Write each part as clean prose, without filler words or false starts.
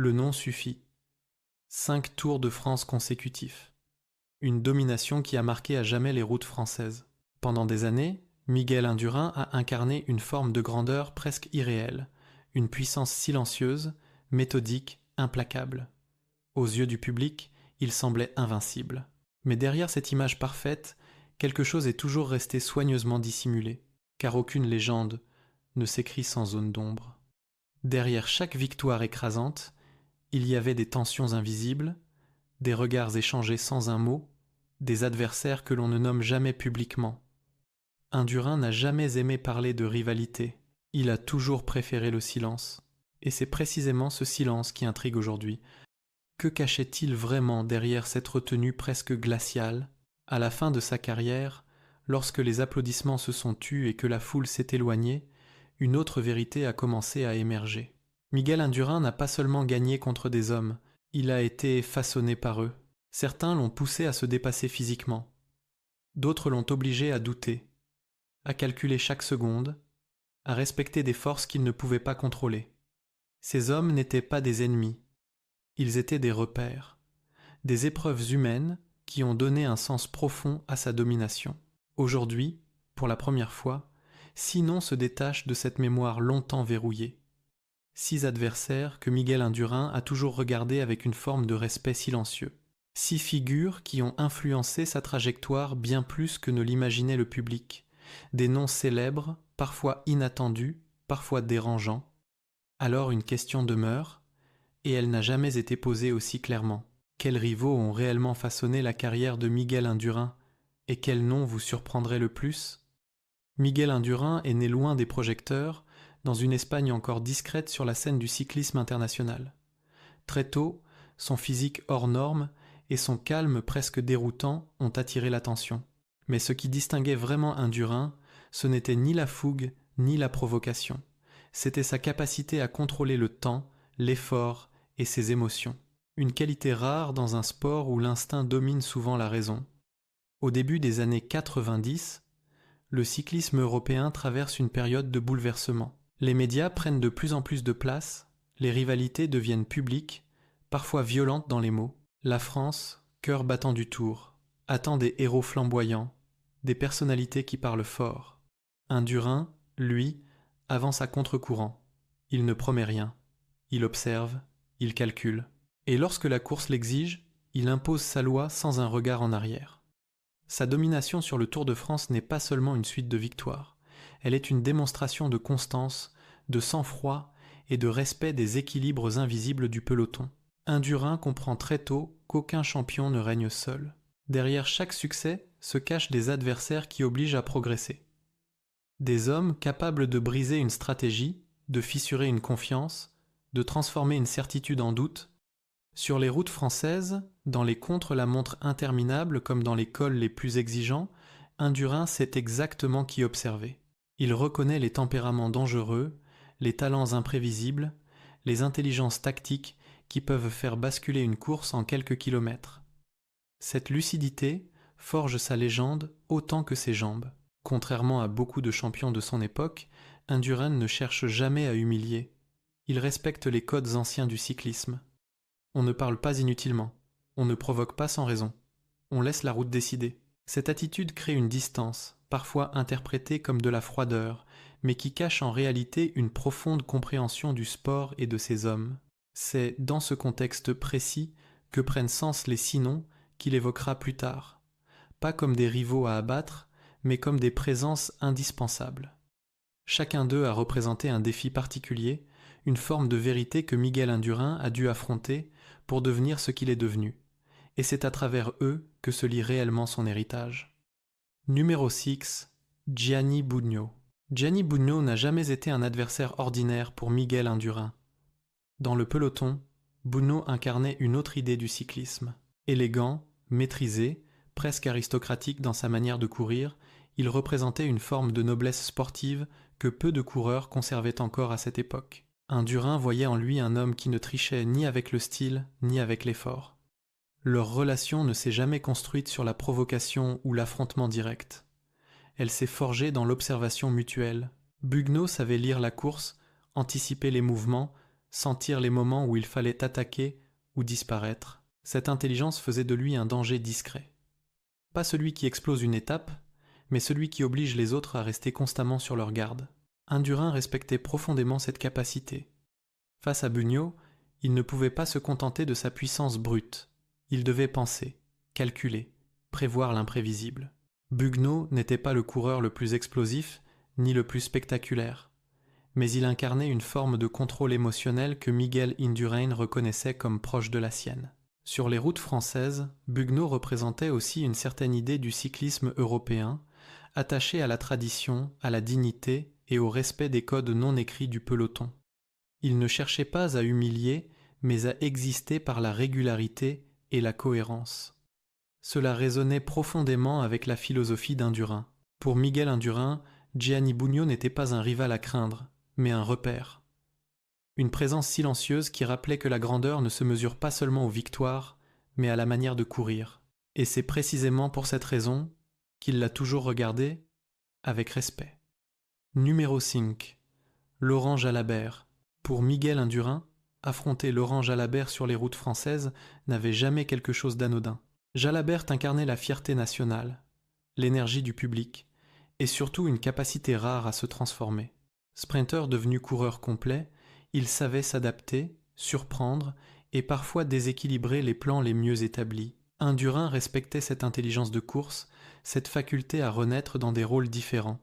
Le nom suffit. 5 Tours de France consécutifs. Une domination qui a marqué à jamais les routes françaises. Pendant des années, Miguel Indurain a incarné une forme de grandeur presque irréelle, une puissance silencieuse, méthodique, implacable. Aux yeux du public, il semblait invincible. Mais derrière cette image parfaite, quelque chose est toujours resté soigneusement dissimulé, car aucune légende ne s'écrit sans zone d'ombre. Derrière chaque victoire écrasante, il y avait des tensions invisibles, des regards échangés sans un mot, des adversaires que l'on ne nomme jamais publiquement. Indurain n'a jamais aimé parler de rivalité, il a toujours préféré le silence. Et c'est précisément ce silence qui intrigue aujourd'hui. Que cachait-il vraiment derrière cette retenue presque glaciale? À la fin de sa carrière, lorsque les applaudissements se sont tus et que la foule s'est éloignée, une autre vérité a commencé à émerger. Miguel Indurain n'a pas seulement gagné contre des hommes, il a été façonné par eux. Certains l'ont poussé à se dépasser physiquement. D'autres l'ont obligé à douter, à calculer chaque seconde, à respecter des forces qu'il ne pouvait pas contrôler. Ces hommes n'étaient pas des ennemis, ils étaient des repères, des épreuves humaines qui ont donné un sens profond à sa domination. Aujourd'hui, pour la première fois, 6 noms se détachent de cette mémoire longtemps verrouillée. 6 adversaires que Miguel Indurain a toujours regardés avec une forme de respect silencieux. 6 figures qui ont influencé sa trajectoire bien plus que ne l'imaginait le public. Des noms célèbres, parfois inattendus, parfois dérangeants. Alors une question demeure, et elle n'a jamais été posée aussi clairement. Quels rivaux ont réellement façonné la carrière de Miguel Indurain, et quel nom vous surprendrait le plus? Miguel Indurain est né loin des projecteurs, dans une Espagne encore discrète sur la scène du cyclisme international. Très tôt, son physique hors norme et son calme presque déroutant ont attiré l'attention. Mais ce qui distinguait vraiment Indurain, ce n'était ni la fougue ni la provocation. C'était sa capacité à contrôler le temps, l'effort et ses émotions. Une qualité rare dans un sport où l'instinct domine souvent la raison. Au début des années 90, le cyclisme européen traverse une période de bouleversement. Les médias prennent de plus en plus de place, les rivalités deviennent publiques, parfois violentes dans les mots. La France, cœur battant du Tour, attend des héros flamboyants, des personnalités qui parlent fort. Indurain, lui, avance à contre-courant. Il ne promet rien. Il observe, il calcule. Et lorsque la course l'exige, il impose sa loi sans un regard en arrière. Sa domination sur le Tour de France n'est pas seulement une suite de victoires. Elle est une démonstration de constance, de sang-froid et de respect des équilibres invisibles du peloton. Indurain comprend très tôt qu'aucun champion ne règne seul. Derrière chaque succès se cachent des adversaires qui obligent à progresser. Des hommes capables de briser une stratégie, de fissurer une confiance, de transformer une certitude en doute. Sur les routes françaises, dans les contre-la-montre interminables comme dans les cols les plus exigeants, Indurain sait exactement qui observer. Il reconnaît les tempéraments dangereux, les talents imprévisibles, les intelligences tactiques qui peuvent faire basculer une course en quelques kilomètres. Cette lucidité forge sa légende autant que ses jambes. Contrairement à beaucoup de champions de son époque, Indurain ne cherche jamais à humilier. Il respecte les codes anciens du cyclisme. On ne parle pas inutilement, on ne provoque pas sans raison, on laisse la route décider. Cette attitude crée une distance, parfois interprétée comme de la froideur, mais qui cache en réalité une profonde compréhension du sport et de ses hommes. C'est dans ce contexte précis que prennent sens les 6 noms qu'il évoquera plus tard, pas comme des rivaux à abattre, mais comme des présences indispensables. Chacun d'eux a représenté un défi particulier, une forme de vérité que Miguel Indurain a dû affronter pour devenir ce qu'il est devenu, et c'est à travers eux que se lit réellement son héritage. Numéro 6, Gianni Bugno. Gianni Bugno n'a jamais été un adversaire ordinaire pour Miguel Indurain. Dans le peloton, Bugno incarnait une autre idée du cyclisme. Élégant, maîtrisé, presque aristocratique dans sa manière de courir, il représentait une forme de noblesse sportive que peu de coureurs conservaient encore à cette époque. Indurain voyait en lui un homme qui ne trichait ni avec le style ni avec l'effort. Leur relation ne s'est jamais construite sur la provocation ou l'affrontement direct. Elle s'est forgée dans l'observation mutuelle. Bugno savait lire la course, anticiper les mouvements, sentir les moments où il fallait attaquer ou disparaître. Cette intelligence faisait de lui un danger discret. Pas celui qui explose une étape, mais celui qui oblige les autres à rester constamment sur leur garde. Indurin respectait profondément cette capacité. Face à Bugnot, il ne pouvait pas se contenter de sa puissance brute. Il devait penser, calculer, prévoir l'imprévisible. Bugnot n'était pas le coureur le plus explosif, ni le plus spectaculaire, mais il incarnait une forme de contrôle émotionnel que Miguel Indurain reconnaissait comme proche de la sienne. Sur les routes françaises, Bugnot représentait aussi une certaine idée du cyclisme européen, attachée à la tradition, à la dignité et au respect des codes non écrits du peloton. Il ne cherchait pas à humilier, mais à exister par la régularité et la cohérence. Cela résonnait profondément avec la philosophie d'Indurin. Pour Miguel Indurain, Gianni Bugno n'était pas un rival à craindre, mais un repère. Une présence silencieuse qui rappelait que la grandeur ne se mesure pas seulement aux victoires, mais à la manière de courir. Et c'est précisément pour cette raison qu'il l'a toujours regardé avec respect. Numéro 5. Laurent Jalabert. Pour Miguel Indurain, affronter Laurent Jalabert sur les routes françaises n'avait jamais quelque chose d'anodin. Jalabert incarnait la fierté nationale, l'énergie du public, et surtout une capacité rare à se transformer. Sprinter devenu coureur complet, il savait s'adapter, surprendre et parfois déséquilibrer les plans les mieux établis. Indurain respectait cette intelligence de course, cette faculté à renaître dans des rôles différents.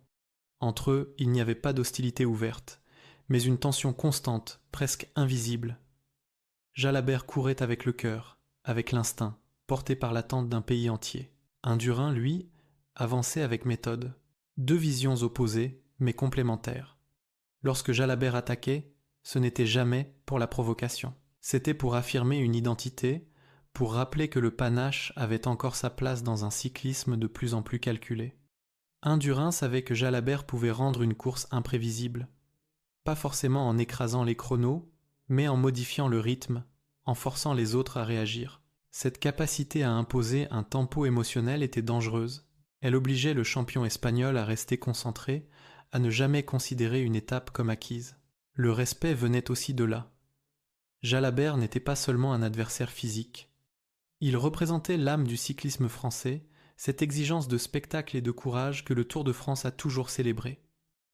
Entre eux, il n'y avait pas d'hostilité ouverte, mais une tension constante, presque invisible. Jalabert courait avec le cœur, avec l'instinct, porté par l'attente d'un pays entier. Indurain, lui, avançait avec méthode. Deux visions opposées, mais complémentaires. Lorsque Jalabert attaquait, ce n'était jamais pour la provocation. C'était pour affirmer une identité, pour rappeler que le panache avait encore sa place dans un cyclisme de plus en plus calculé. Indurain savait que Jalabert pouvait rendre une course imprévisible, pas forcément en écrasant les chronos, mais en modifiant le rythme, en forçant les autres à réagir. Cette capacité à imposer un tempo émotionnel était dangereuse. Elle obligeait le champion espagnol à rester concentré, à ne jamais considérer une étape comme acquise. Le respect venait aussi de là. Jalabert n'était pas seulement un adversaire physique. Il représentait l'âme du cyclisme français, cette exigence de spectacle et de courage que le Tour de France a toujours célébré.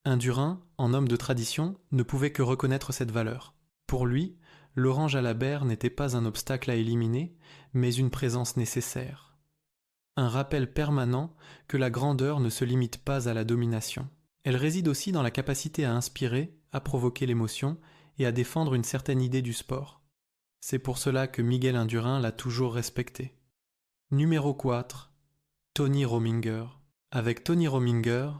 Indurain, en homme de tradition, ne pouvait que reconnaître cette valeur. Pour lui, Laurent Jalabert n'était pas un obstacle à éliminer, mais une présence nécessaire. Un rappel permanent que la grandeur ne se limite pas à la domination. Elle réside aussi dans la capacité à inspirer, à provoquer l'émotion et à défendre une certaine idée du sport. C'est pour cela que Miguel Indurain l'a toujours respecté. Numéro 4. Tony Rominger. Avec Tony Rominger,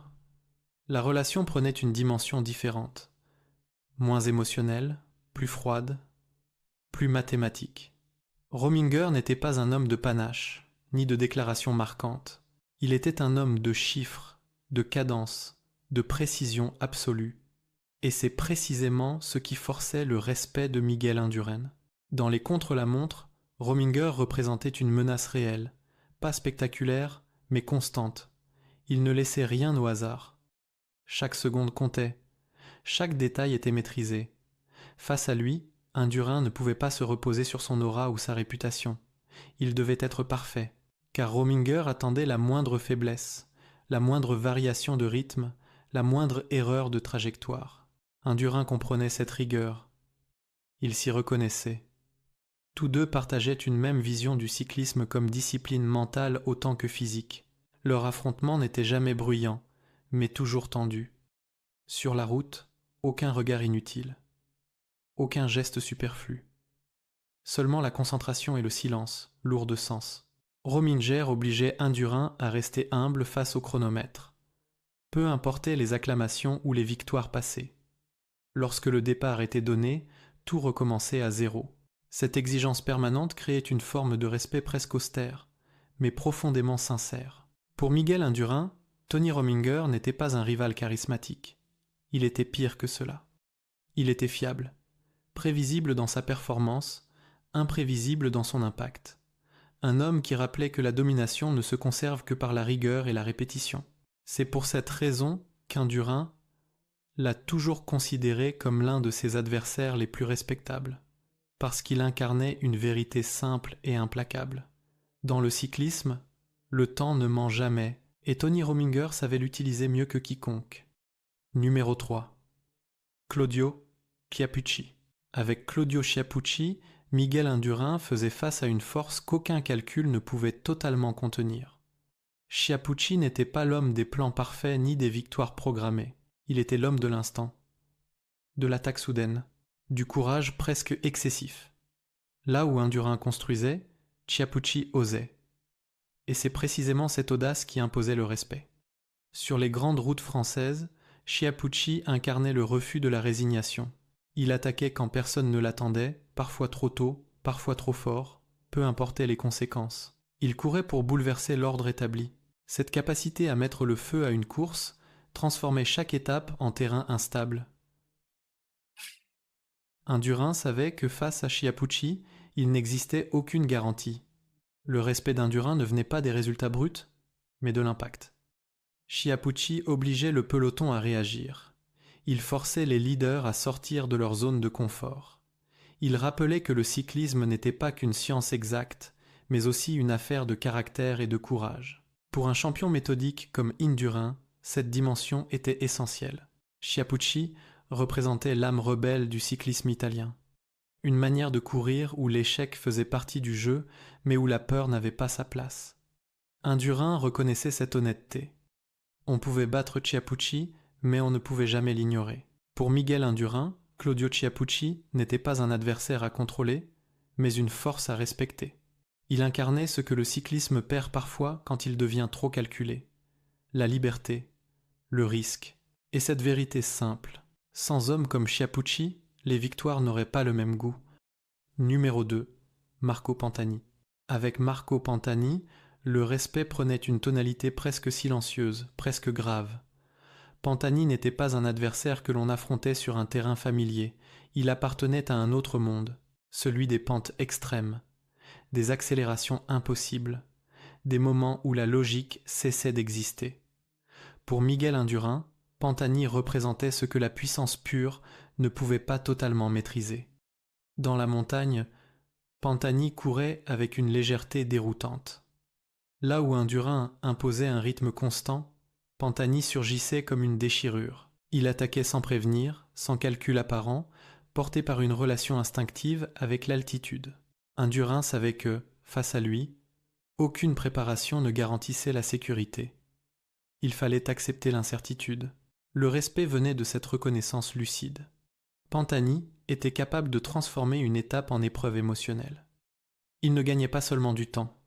la relation prenait une dimension différente. Moins émotionnelle, plus froide, plus mathématique. Rominger n'était pas un homme de panache, ni de déclarations marquantes. Il était un homme de chiffres, de cadence, de précision absolue. Et c'est précisément ce qui forçait le respect de Miguel Indurain. Dans les contre-la-montre, Rominger représentait une menace réelle, pas spectaculaire, mais constante. Il ne laissait rien au hasard. Chaque seconde comptait. Chaque détail était maîtrisé. Face à lui, Indurain ne pouvait pas se reposer sur son aura ou sa réputation. Il devait être parfait, car Rominger attendait la moindre faiblesse, la moindre variation de rythme, la moindre erreur de trajectoire. Indurain comprenait cette rigueur. Il s'y reconnaissait. Tous deux partageaient une même vision du cyclisme comme discipline mentale autant que physique. Leur affrontement n'était jamais bruyant, mais toujours tendu. Sur la route, aucun regard inutile. Aucun geste superflu. Seulement la concentration et le silence, lourds de sens. Rominger obligeait Indurain à rester humble face au chronomètre. Peu importaient les acclamations ou les victoires passées. Lorsque le départ était donné, tout recommençait à zéro. Cette exigence permanente créait une forme de respect presque austère, mais profondément sincère. Pour Miguel Indurain, Tony Rominger n'était pas un rival charismatique. Il était pire que cela. Il était fiable, prévisible dans sa performance, imprévisible dans son impact. Un homme qui rappelait que la domination ne se conserve que par la rigueur et la répétition. C'est pour cette raison qu'Indurain l'a toujours considéré comme l'un de ses adversaires les plus respectables, parce qu'il incarnait une vérité simple et implacable. Dans le cyclisme, le temps ne ment jamais, et Tony Rominger savait l'utiliser mieux que quiconque. Numéro 3. Claudio Chiappucci. Avec Claudio Chiappucci, Miguel Indurain faisait face à une force qu'aucun calcul ne pouvait totalement contenir. Chiappucci n'était pas l'homme des plans parfaits ni des victoires programmées. Il était l'homme de l'instant, de l'attaque soudaine, du courage presque excessif. Là où Indurain construisait, Chiappucci osait. Et c'est précisément cette audace qui imposait le respect. Sur les grandes routes françaises, Chiappucci incarnait le refus de la résignation. Il attaquait quand personne ne l'attendait, parfois trop tôt, parfois trop fort, peu importaient les conséquences. Il courait pour bouleverser l'ordre établi. Cette capacité à mettre le feu à une course transformait chaque étape en terrain instable. Indurain savait que face à Chiappucci, il n'existait aucune garantie. Le respect d'Indurain ne venait pas des résultats bruts, mais de l'impact. Chiappucci obligeait le peloton à réagir. Il forçait les leaders à sortir de leur zone de confort. Il rappelait que le cyclisme n'était pas qu'une science exacte, mais aussi une affaire de caractère et de courage. Pour un champion méthodique comme Indurain, cette dimension était essentielle. Chiappucci représentait l'âme rebelle du cyclisme italien. Une manière de courir où l'échec faisait partie du jeu, mais où la peur n'avait pas sa place. Indurain reconnaissait cette honnêteté. On pouvait battre Chiappucci, mais on ne pouvait jamais l'ignorer. Pour Miguel Indurain, Claudio Chiappucci n'était pas un adversaire à contrôler, mais une force à respecter. Il incarnait ce que le cyclisme perd parfois quand il devient trop calculé. La liberté, le risque, et cette vérité simple. Sans homme comme Chiappucci, les victoires n'auraient pas le même goût. Numéro 2. Marco Pantani. Avec Marco Pantani, le respect prenait une tonalité presque silencieuse, presque grave. Pantani n'était pas un adversaire que l'on affrontait sur un terrain familier, il appartenait à un autre monde, celui des pentes extrêmes, des accélérations impossibles, des moments où la logique cessait d'exister. Pour Miguel Indurain, Pantani représentait ce que la puissance pure ne pouvait pas totalement maîtriser. Dans la montagne, Pantani courait avec une légèreté déroutante. Là où Indurain imposait un rythme constant, Pantani surgissait comme une déchirure. Il attaquait sans prévenir, sans calcul apparent, porté par une relation instinctive avec l'altitude. Indurain savait que, face à lui, aucune préparation ne garantissait la sécurité. Il fallait accepter l'incertitude. Le respect venait de cette reconnaissance lucide. Pantani était capable de transformer une étape en épreuve émotionnelle. Il ne gagnait pas seulement du temps.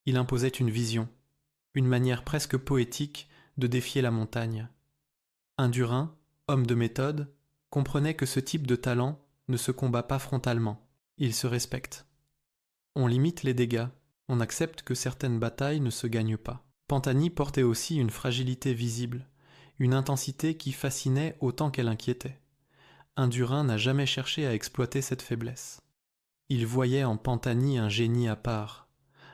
Il imposait une vision, une manière presque poétique de défier la montagne. Indurain, homme de méthode, comprenait que ce type de talent ne se combat pas frontalement. Il se respecte. On limite les dégâts, on accepte que certaines batailles ne se gagnent pas. Pantani portait aussi une fragilité visible, une intensité qui fascinait autant qu'elle inquiétait. Indurain n'a jamais cherché à exploiter cette faiblesse. Il voyait en Pantani un génie à part,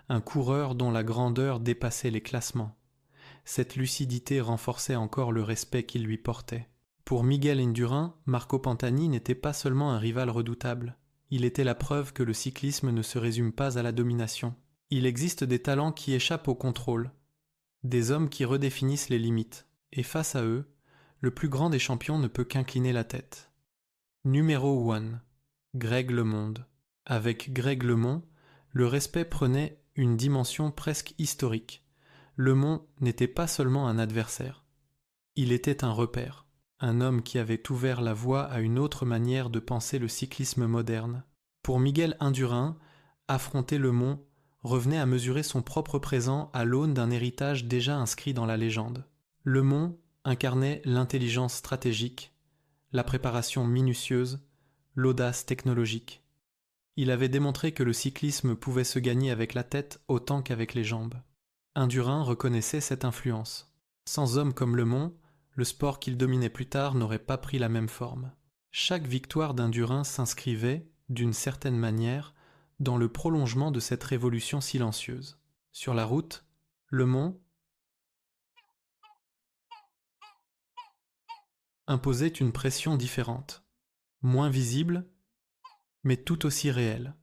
un coureur dont la grandeur dépassait les classements. Cette lucidité renforçait encore le respect qu'il lui portait. Pour Miguel Indurain, Marco Pantani n'était pas seulement un rival redoutable, il était la preuve que le cyclisme ne se résume pas à la domination. Il existe des talents qui échappent au contrôle, des hommes qui redéfinissent les limites, et face à eux, le plus grand des champions ne peut qu'incliner la tête. Numéro 1. Greg LeMond. Avec Greg LeMond, le respect prenait une dimension presque historique. LeMond n'était pas seulement un adversaire. Il était un repère, un homme qui avait ouvert la voie à une autre manière de penser le cyclisme moderne. Pour Miguel Indurain, affronter LeMond revenait à mesurer son propre présent à l'aune d'un héritage déjà inscrit dans la légende. LeMond incarnait l'intelligence stratégique, la préparation minutieuse, l'audace technologique. Il avait démontré que le cyclisme pouvait se gagner avec la tête autant qu'avec les jambes. Indurain reconnaissait cette influence. Sans homme comme LeMond, le sport qu'il dominait plus tard n'aurait pas pris la même forme. Chaque victoire d'Indurain s'inscrivait, d'une certaine manière, dans le prolongement de cette révolution silencieuse. Sur la route, LeMond imposait une pression différente, moins visible, mais tout aussi réelle.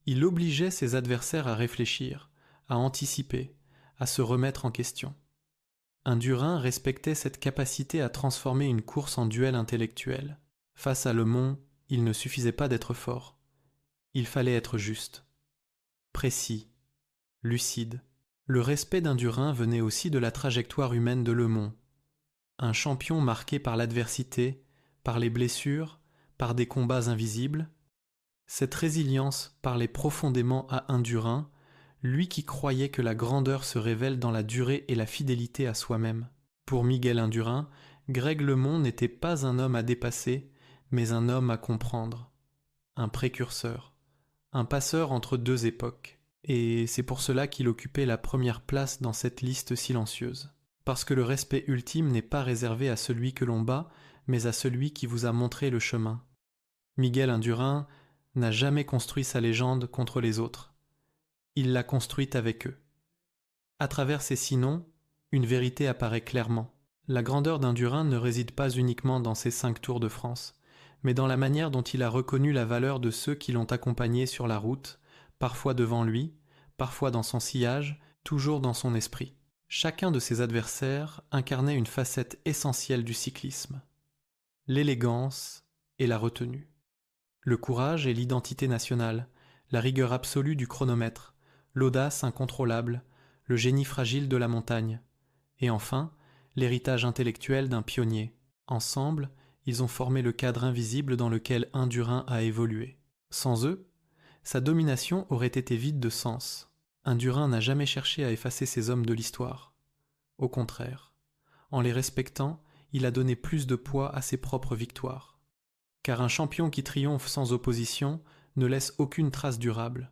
Il obligeait ses adversaires à réfléchir, à anticiper, à se remettre en question. Indurin respectait cette capacité à transformer une course en duel intellectuel. Face à Lemont, il ne suffisait pas d'être fort. Il fallait être juste, précis, lucide. Le respect d'Indurin venait aussi de la trajectoire humaine de Lemont. Un champion marqué par l'adversité, par les blessures, par des combats invisibles. Cette résilience parlait profondément à Indurin, lui qui croyait que la grandeur se révèle dans la durée et la fidélité à soi-même. Pour Miguel Indurin, Greg LeMond n'était pas un homme à dépasser, mais un homme à comprendre, un précurseur, un passeur entre deux époques. Et c'est pour cela qu'il occupait la première place dans cette liste silencieuse. Parce que le respect ultime n'est pas réservé à celui que l'on bat, mais à celui qui vous a montré le chemin. Miguel Indurin n'a jamais construit sa légende contre les autres. Il l'a construite avec eux. À travers ces 6 noms, une vérité apparaît clairement. La grandeur d'Indurin ne réside pas uniquement dans ses 5 tours de France, mais dans la manière dont il a reconnu la valeur de ceux qui l'ont accompagné sur la route, parfois devant lui, parfois dans son sillage, toujours dans son esprit. Chacun de ses adversaires incarnait une facette essentielle du cyclisme, l'élégance et la retenue, le courage et l'identité nationale, la rigueur absolue du chronomètre, l'audace incontrôlable, le génie fragile de la montagne, et enfin, l'héritage intellectuel d'un pionnier. Ensemble, ils ont formé le cadre invisible dans lequel Indurin a évolué. Sans eux, sa domination aurait été vide de sens. Indurin n'a jamais cherché à effacer ces hommes de l'histoire. Au contraire, en les respectant, il a donné plus de poids à ses propres victoires. Car un champion qui triomphe sans opposition ne laisse aucune trace durable.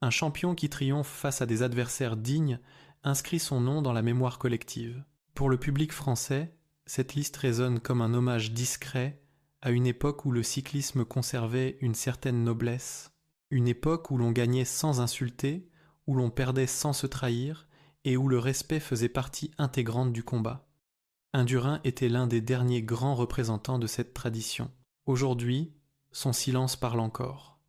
Un champion qui triomphe face à des adversaires dignes inscrit son nom dans la mémoire collective. Pour le public français, cette liste résonne comme un hommage discret à une époque où le cyclisme conservait une certaine noblesse, une époque où l'on gagnait sans insulter, où l'on perdait sans se trahir et où le respect faisait partie intégrante du combat. Indurin était l'un des derniers grands représentants de cette tradition. Aujourd'hui, son silence parle encore.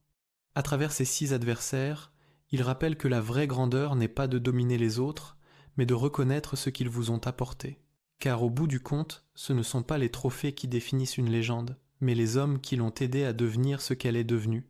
À travers ses 6 adversaires, il rappelle que la vraie grandeur n'est pas de dominer les autres, mais de reconnaître ce qu'ils vous ont apporté. Car au bout du compte, ce ne sont pas les trophées qui définissent une légende, mais les hommes qui l'ont aidée à devenir ce qu'elle est devenue.